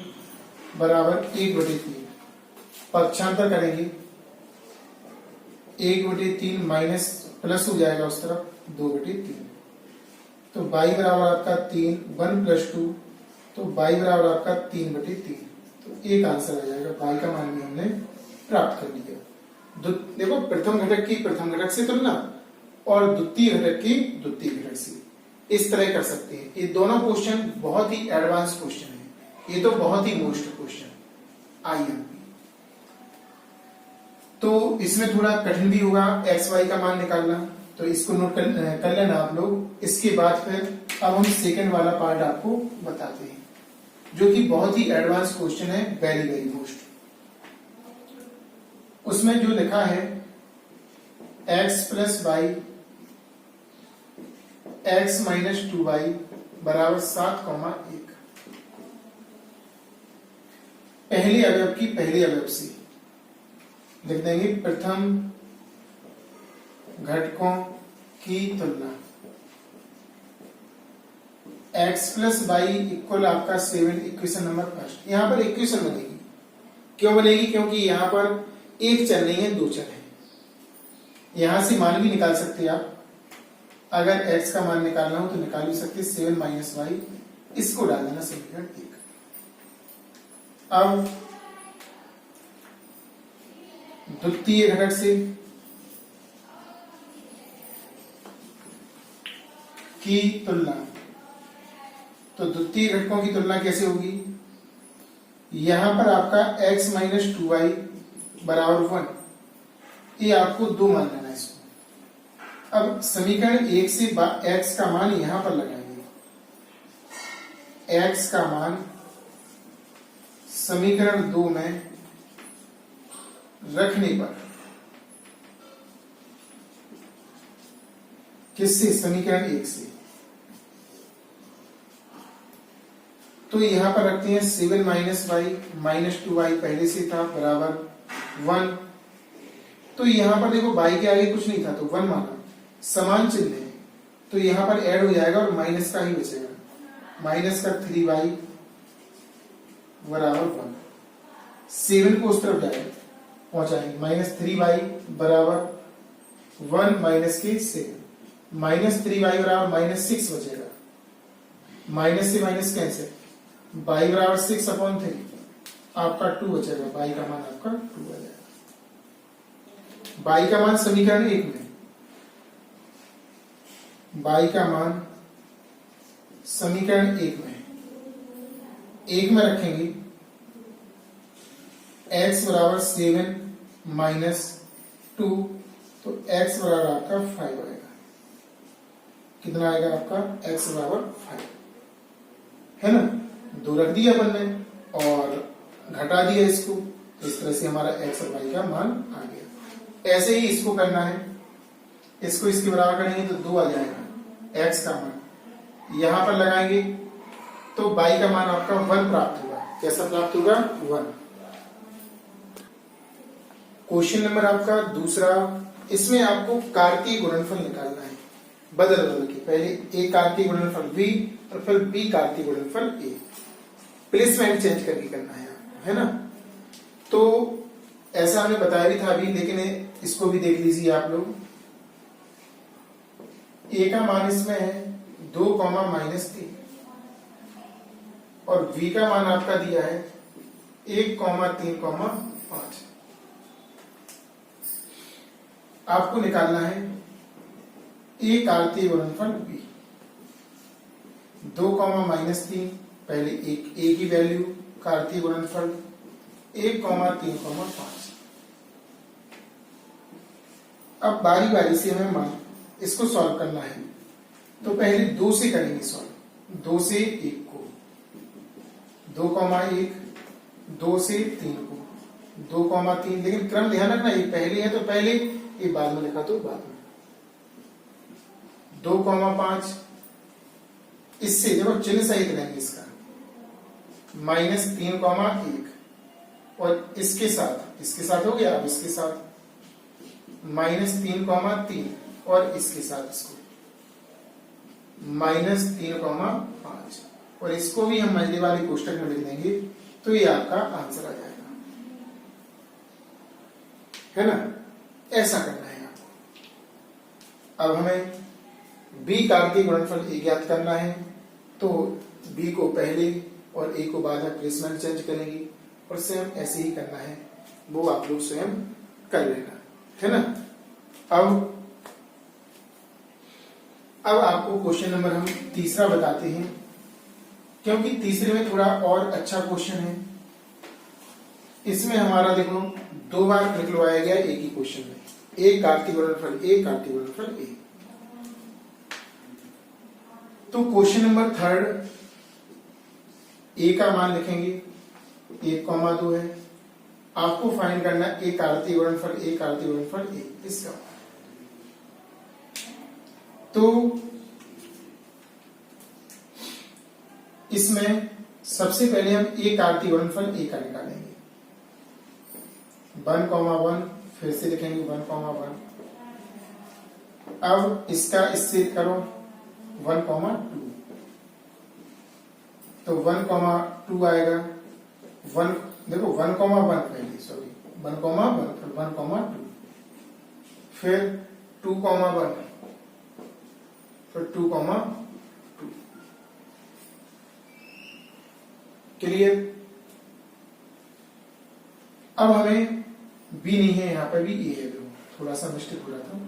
A: बराबर 1/3। पक्षांतर करेंगे, 1/3 माइनस प्लस हो जाएगा उस तरफ, 2/3। तो y बराबर आपका 3, 1 + 2, तो y बराबर आपका 3/3। तो एक आंसर आ जाएगा, y का मान भी हमने प्राप्त कर लिया। देखो प्रथम घटक की प्रथम घटक से तुलना और द्वितीय घटक की द्वितीय घटक से, इस तरह कर सकते हैं। ये दोनों क्वेश्चन बहुत ही एडवांस क्वेश्चन है, ये तो बहुत ही मोस्ट क्वेश्चन IMP। तो इसमें थोड़ा कठिन भी होगा x y का मान निकालना, तो इसको नोट कर लेना आप लोग। इसके बाद फिर अब हम सेकंड वाला पार्ट आपको बताते हैं, जो कि बहुत ही एडवांस क्वेश्चन है, वेरी वेरी मोस्ट। उसमें जो लिखा है x + y x minus 2y बराबर 7,1। पहले अवयव की पहले अवयव से लिख देंगे प्रथम घटकों की तुलना। x प्लस वाई इक्वल आपका 7, इक्वेशन नंबर फर्स्ट। यहां पर इक्वेशन बनेगी, क्यों बनेगी? क्योंकि यहां पर एक चर नहीं है, दो चर है। यहां से मान भी निकाल सकते हैं आप। अगर x का मान निकालना हो तो निकाल भी सकते, 7 माइनस वाई, इसको डाल देना समीकरण 1। अब द्वितीय घटक से की तुलना, तो द्वितीय घटकों की तुलना कैसे होगी? यहां पर आपका x माइनस 2y बराबर 1, ये आपको दो मान लेना है इसको। अब समीकरण 1 से x का मान यहां पर लगाएंगे। x का मान समीकरण 2 में रखने पर किससे? समीकरण 1 से। तो यहां पर रखते हैं 7 माइनस वाई माइनस 2y पहले से था बराबर 1। तो यहां पर देखो y के आगे कुछ नहीं था तो 1 माना, समान चिन्ह है तो यहां पर ऐड हो जाएगा और माइनस का ही बचेगा। माइनस का 3y बराबर 1। 7 को उस तरफ जाएगा, पहुंचाएंगे, माइनस 3y बराबर 1 माइनस के 7, माइनस 3y बराबर माइनस 6 बचेगा। माइनस से माइनस कैंसिल, y बराबर 6/3, आपका 2 बचेगा। y का मान आपका 2 आ जाएगा। y का मान समीकरण 1 में, y का मान समीकरण 1 में रखेंगे। x बराबर 7 माइनस 2, तो x बराबर आपका 5 आएगा। कितना आएगा आपका? x बराबर 5, है ना? 2 रख दिया अपन ने और घटा दिया इसको, इस तरह से हमारा x और y का मान आ गया। ऐसे ही इसको करना है, इसको इसके बराबर करेंगे तो 2 आ जाएगा x का मान। यहां पर लगाएंगे तो y का मान आपका 1 प्राप्त होगा। कैसा प्राप्त होगा? 1। क्वेश्चन नंबर आपका दूसरा, इसमें आपको कार्तीय गुणनफल निकालना है बदल बदल के। पहले a कार्तीय गुणनफल b और फिर b कार्तीय गुणनफल a। प्लेसमेंट चेंज करके करना है ना? तो ऐसा हमने बताया भी था अभी, लेकिन इसको भी देख लीजिए आप लोग। a का मान इसमें है 2, -3 और v का मान आपका दिया है 1, 3, 5। आपको निकालना है a कार्तीय गुणनफल b। 2, -3, पहले एक a की वैल्यू, कार्तीय गुणनफल 1, 3, 5। अब बारी बारी से हमें मान इसको सॉल्व करना है। तो पहले 2 से करेंगे सॉल्व, 2 से 1 को, 2, 1, 2 से 3 को, 2, 3, लेकिन क्रम ध्यान रखना, ये पहले है तो पहले, ये बाद में लिखा तो बाद में। 2, 5, इससे देखो चिन्ह सहित लेंगे इसका, -3, 1 और इसके साथ हो गया। अब इसके साथ -3, 3 और इसके साथ इसको -3, 5 और इसको भी हम मल्टी वाली कोष्टक में लिख देंगे तो ये आपका आंसर आ जाएगा, है ना? ऐसा करना है आपको। अब हमें b कार्तीय गुणनफल a ज्ञात करना है, तो b को पहले और a को बाद में प्लेसमेंट चेंज करेंगे और सेम ऐसे ही करना है, वो आप लोग स्वयं कर लेना, है ना? अब आपको क्वेश्चन नंबर हम तीसरा बताते हैं, क्योंकि तीसरे में थोड़ा और अच्छा क्वेश्चन है। इसमें हमारा देखो 2 बार निकलवाया गया एक ही क्वेश्चन में, एक कार्तीय गुणनफल a, कार्तीय गुणनफल a। तो क्वेश्चन नंबर थर्ड, a का मान लिखेंगे 1, 2 है। आपको फाइंड करना है a कार्तीय गुणनफल a, कार्तीय गुणनफल a, इसका। तो इसमें सबसे पहले हम एक आरती गुणनफल ए का निकालेंगे। 1,1 फिर से लिखेंगे 1,1। अब इसका इससे करो 1,2 तो 1,2 आएगा। 1 देखो 1,1 पहले, सॉरी 1,1 फिर 1,2 फिर 2,1 फिर 2,2। क्लियर। अब हमें बी नहीं है, यहां पर भी ए है, थोड़ा सा मिस्टेक हो रहा था।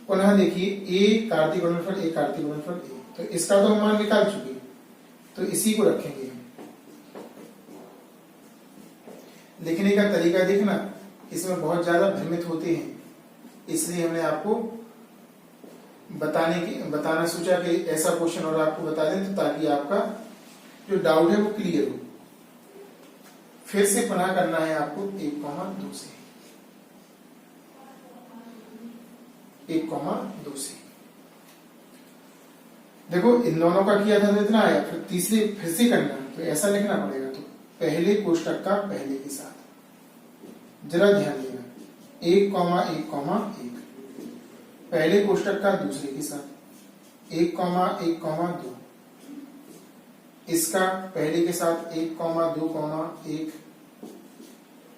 A: पुनः देखिए ए कार्तीय गुणनफल ए कार्तीय गुणनफल ए, तो इसका तो हम मान निकाल चुके, तो इसी को रखेंगे। लिखने का तरीका देखना, इसमें बहुत ज्यादा भ्रमित होते हैं, इसलिए हमने आपको बताना सोचा कि ऐसा क्वेश्चन और आपको बता दें, तो ताकि आपका जो डाउट है वो क्लियर हो। फिर से पुनः करना है आपको 1,2 से 1,2 से। देखो इन दोनों का किया था तो इतना आया, फिर तीसरे फिर से करना तो ऐसा लिखना पड़ेगा। तो पहले कोष्टक का पहले के साथ जरा ध्यान देना, 1,1,1 पहले कोष्टक का दूसरे के साथ 1,1,2 इसका पहले के साथ 1,2,1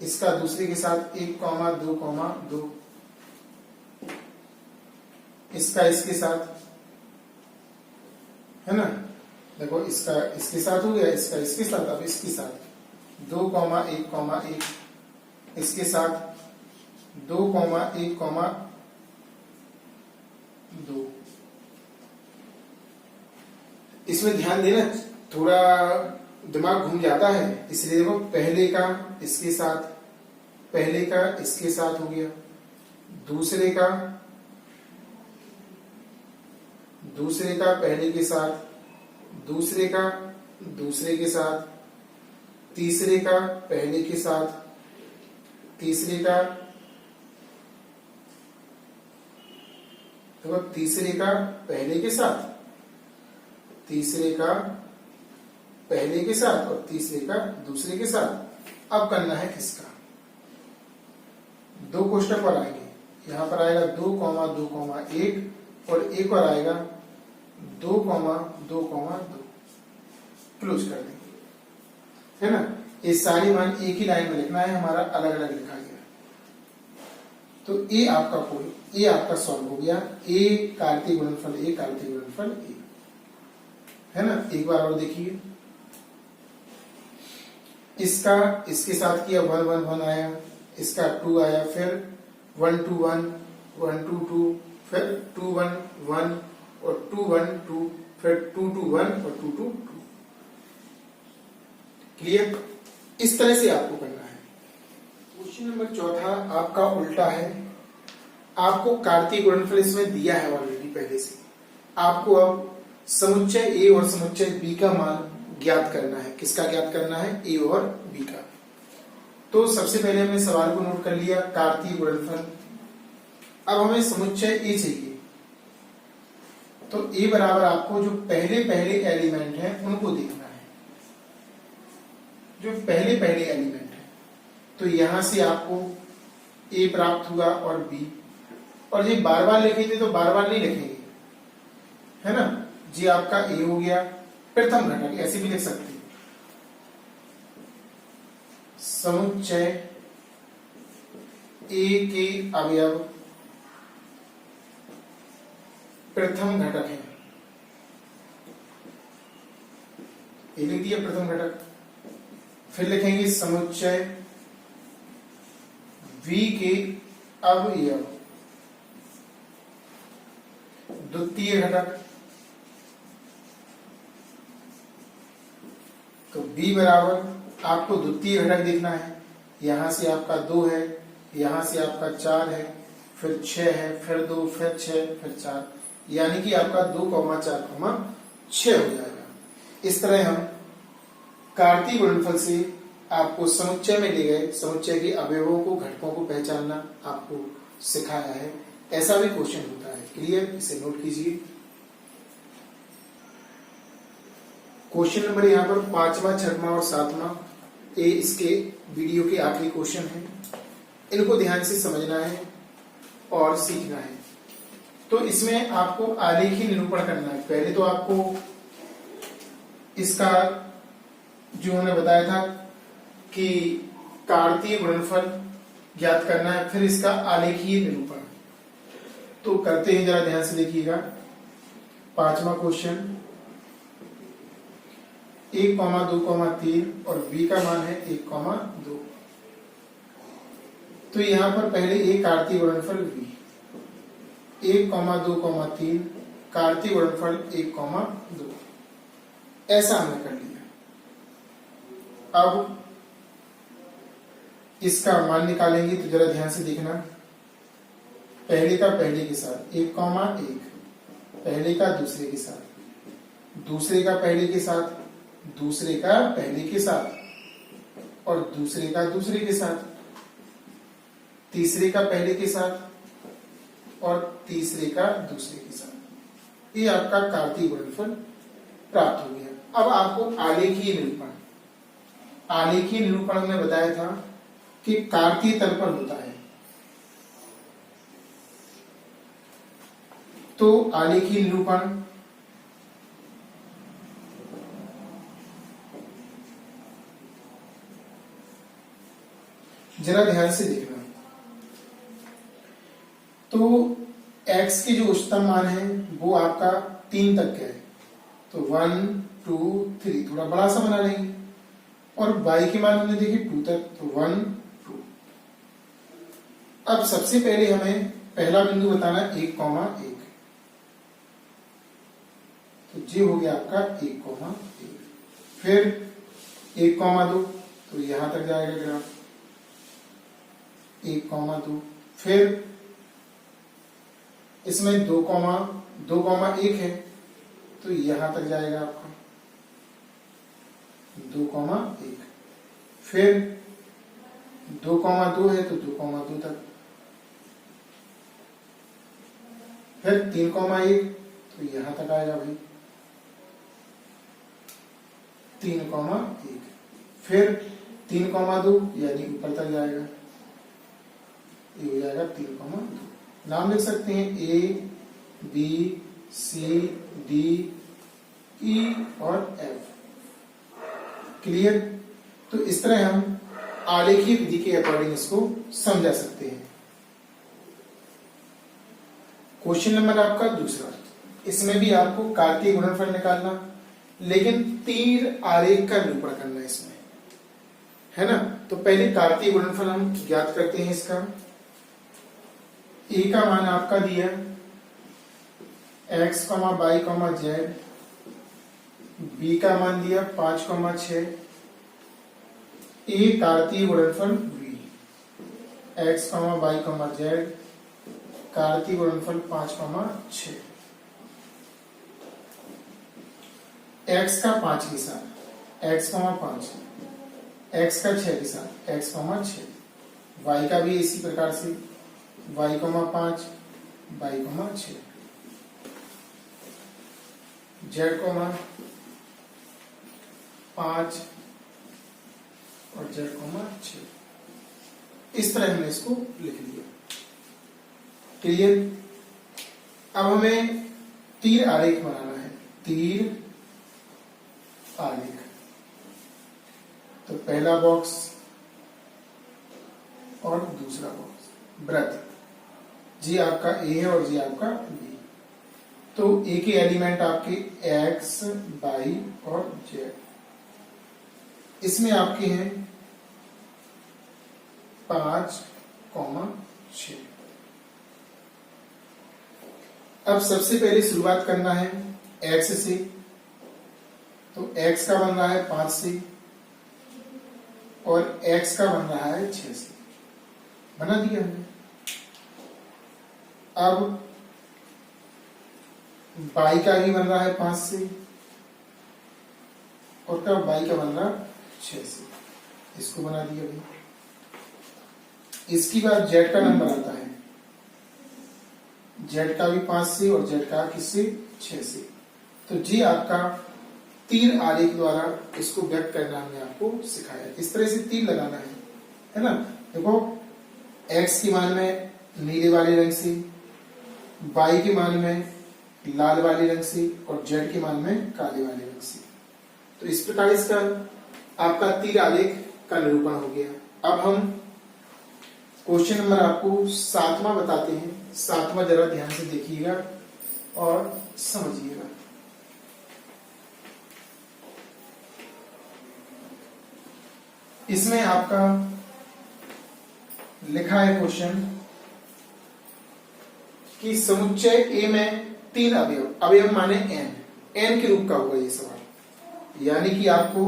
A: इसका दूसरे के साथ 1,2,2 इसका इसके साथ, है ना। देखो इसका इसके साथ हो गया, इसका इसके साथ, अब इसके साथ 2,1,1 इसके साथ 2,1,2 इसमें ध्यान देना, थोड़ा दिमाग घूम जाता है, इसलिए देखो पहले का इसके साथ, पहले का इसके साथ हो गया, दूसरे का पहले के साथ, दूसरे का दूसरे के साथ, तीसरे का पहले के साथ, तीसरे का देखो तीसरे का पहले के साथ, तीसरे का पहले के साथ और तीसरे का दूसरे के साथ। अब करना है इसका, दो कोष्टक पर आएंगे, यहां पर आएगा 2,2,1 और एक और आएगा 2,2,2 क्लोज कर देंगे, है ना। ये सारी मान एक ही लाइन में लिखना है, हमारा अलग अलग लिखा गया। तो ए आपका सॉल्व हो गया, ए कार्तीय गुणनफल ए कार्तीय गुणनफल ए, है ना। एक बार और देखिए, इसका इसके साथ किया 1,1,1 आया, इसका 2 आया, फिर 1,2,1 1,2,2 फिर 2,1,1 और 2,1,2 फिर 2,2,1 और 2,2,2। क्लियर। इस तरह से आपको करना है। क्वेश्चन नंबर 4 आपका उल्टा है। आपको कार्तीय गुणनफल इसमें दिया है ऑलरेडी पहले से, आपको अब समुच्चय ए और समुच्चय बी का मान ज्ञात करना है। किसका ज्ञात करना है? ए और बी का। तो सबसे पहले हमने सवाल को नोट कर लिया, कार्तीय गुणनफल। अब हमें समुच्चय ए चाहिए, तो ए बराबर आपको जो पहले पहले एलिमेंट है उनको देखना है, जो पहले पहले एलिमेंट है। तो यहां से आपको ए प्राप्त हुआ और बी, और ये बार बार लिखेंगे तो बार बार नहीं लिखेंगे, है ना। जी आपका ए हो गया, प्रथम घटक ऐसे भी लिख सकते हैं, समुच्चय ए के अवयव प्रथम घटक है, ये लिख दिया प्रथम घटक। फिर लिखेंगे समुच्चय V के अवयव द्वितीय घटक। तो B बराबर आपको द्वितीय घटक देखना है, यहां से आपका 2 है, यहां से आपका 4 है, फिर 6 है, फिर 2, फिर 6, फिर 4, यानी कि आपका 2,4,6 हो जाएगा। इस तरह हम कार्तीय गुणनफल से आपको समुच्चय में ले गए, समुच्चय के अवयवों को, घटकों को पहचानना आपको सिखाया है। ऐसा भी क्वेश्चन होता है। क्लियर, इसे नोट कीजिए। क्वेश्चन नंबर यहाँ पर 5वां, 6वां और 7वां ये इसके वीडियो के आखिरी क्वेश्चन हैं। इनको ध्यान से समझना है और सीखना है। तो इसमें आपको आलेखी निरूपण करना है। पहले तो आपको इसका जो हमने बताया था कि कार्तीय गुणनफल ज्ञात करना है, फिर इसका आलेखीय निरूपण। तो करते हैं, जरा ध्यान से देखिएगा। 5वां क्वेश्चन 1, 2, 3 और b का मान है 1, 2। तो यहां पर पहले एक कार्तीय गुणनफल v, 1, 2, 3 कार्तीय गुणनफल 1, 2। ऐसा हमने कर लिया। अब इसका मान निकालेंगे, तो जरा ध्यान से देखना। पहले का पहले के साथ 1, 1, पहले का दूसरे के साथ, दूसरे का पहले के साथ, दूसरे का पहले के साथ और दूसरे का दूसरे के साथ, तीसरे का पहले के साथ और तीसरे का दूसरे के साथ। ये आपका कार्तीय गुणनफल प्राप्त हो गया। अब आपको आलेखीय निरूपण, आलेखीय निरूपण हमने बताया था कि कार्तीय तल पर होता है। तो आलेखीय निरूपण जरा ध्यान से देखना। तो x के जो उच्चतम मान है वो आपका 3 तक का है। तो 1, 2, 3 थोड़ा बड़ा सा बना लेंगे। और y के मान हमने देखे 2 तक, तो 1, 2। अब सबसे पहले हमें पहला बिंदु बताना है 1, 1। तो ये हो गया आपका 1, 1। फिर 1, 2, तो यहां तक जाएगा ग्राफ 1, 2। फिर इसमें 2, 1 है, तो यहां तक जाएगा आपका 2, 1। फिर 2, 2 है, तो 2, 2 तक। फिर 3, 1, तो यहां तक आएगा भाई 3, 1। फिर 3, 2 यानी ऊपर तक जाएगा, ये हो जाएगा 3, 2। नाम लिख सकते हैं A, B, C, D, E और F। क्लियर? तो इस तरह हम आलेखीय विधि के अकॉर्डिंग इसको समझा सकते हैं। क्वेश्चन नंबर आपका दूसरा, इसमें भी आपको कार्तीय गुणनफल निकालना, लेकिन तीर आरेख का निरूपण करना है इसमें, है ना। तो पहले कार्तीय गुणनफल हम ज्ञात करते हैं इसका। ए का मान आपका दिया x, y, z। b का मान दिया 5, 6। ए कार्तीय गुणनफल v, x, y, z कार्तीय गुणनफल 5, 6। x का 5 के साथ x, 5, x का 6 के साथ x, 6। y का भी इसी प्रकार से y, 5, y, 6। z, 5 और z, 6। इस तरह हमने इसको लिख लिया। क्लियर? अब हमें तीर आरेख बनाना है। तीर आरेख, तो पहला बॉक्स और दूसरा बॉक्स वृत्त, जी आपका ए है और जी आपका बी। तो ए के एलिमेंट आपके x, y और z। इसमें आपके हैं 5, 6। अब सबसे पहले शुरुआत करना है x से। तो x का बन रहा है 5 से और x का बन रहा है 6 से। बना दिया हमने। अब y का भी बन रहा है 5 से और कब y का बन रहा है 6 से। इसको बना दिया भाई। इसकी बात z का नंबर आता है। z का भी 5 से और z का किससे 6 से। तो जी आपका तीर आलेख द्वारा इसको व्यक्त करना हमने आपको सिखाया। इस तरह से तीर लगाना है ना। देखो x की मान में नीले वाले रंग से, y के मान में लाल वाले रंग से और z के मान में काले वाले रंग से। तो इस प्रकार इसका आपका तीर आलेख का निरूपण हो गया। अब हम क्वेश्चन नंबर आपको 7वां बताते हैं। 7वां जरा ध्यान से देखिएगा और समझिएगा। इसमें आपका लिखा है क्वेश्चन कि समुच्चय ए में 3 अवयव, अवयव माने n के रूप का होगा ये सवाल। यानी कि आपको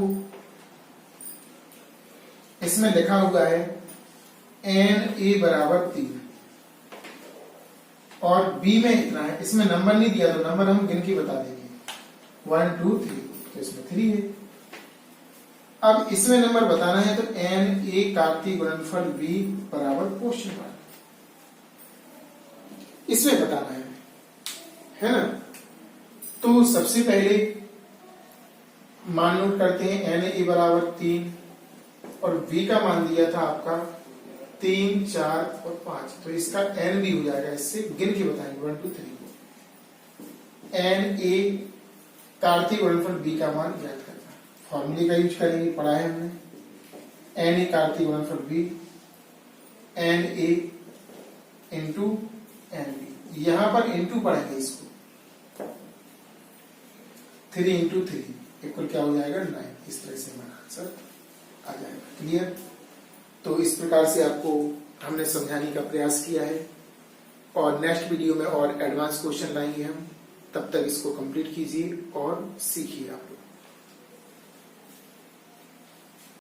A: इसमें लिखा हुआ है n a बराबर 3 और b में इतना है। इसमें नंबर नहीं दिया तो नंबर हम गिन के बता देंगे 1 2 3, तो इसमें 3 है। अब इसमें नंबर बताना है तो n a कार्तीय गुणनफल b बराबर क्वेश्चन मार्क, इसमें बताना है ना। तो सबसे पहले मान नोट करते हैं। n a बराबर 3 और b का मान दिया था आपका 3 4 और 5, तो इसका n भी हो जाएगा। इससे गिन के बताएंगे 1 2 3 को। n a कार्तीय गुणनफल b का मान ज्ञात करना, फॉर्मूले का यूज करेंगे, पढ़ा है हमने। n a कार्तीय गुणनफल b n a into n b, यहां पर इंटू पढ़ेंगे इसको, 3 इंटू 3 इक्वल क्या हो जाएगा 9। इस तरह से हमारा आंसर आ जाएगा। क्लियर। तो इस प्रकार से आपको हमने समझाने का प्रयास किया है और नेक्स्ट वीडियो में और एडवांस क्वेश्चन लाएंगे हम। तब तक इसको कंप्लीट कीजिए और सीखिए आप लोग।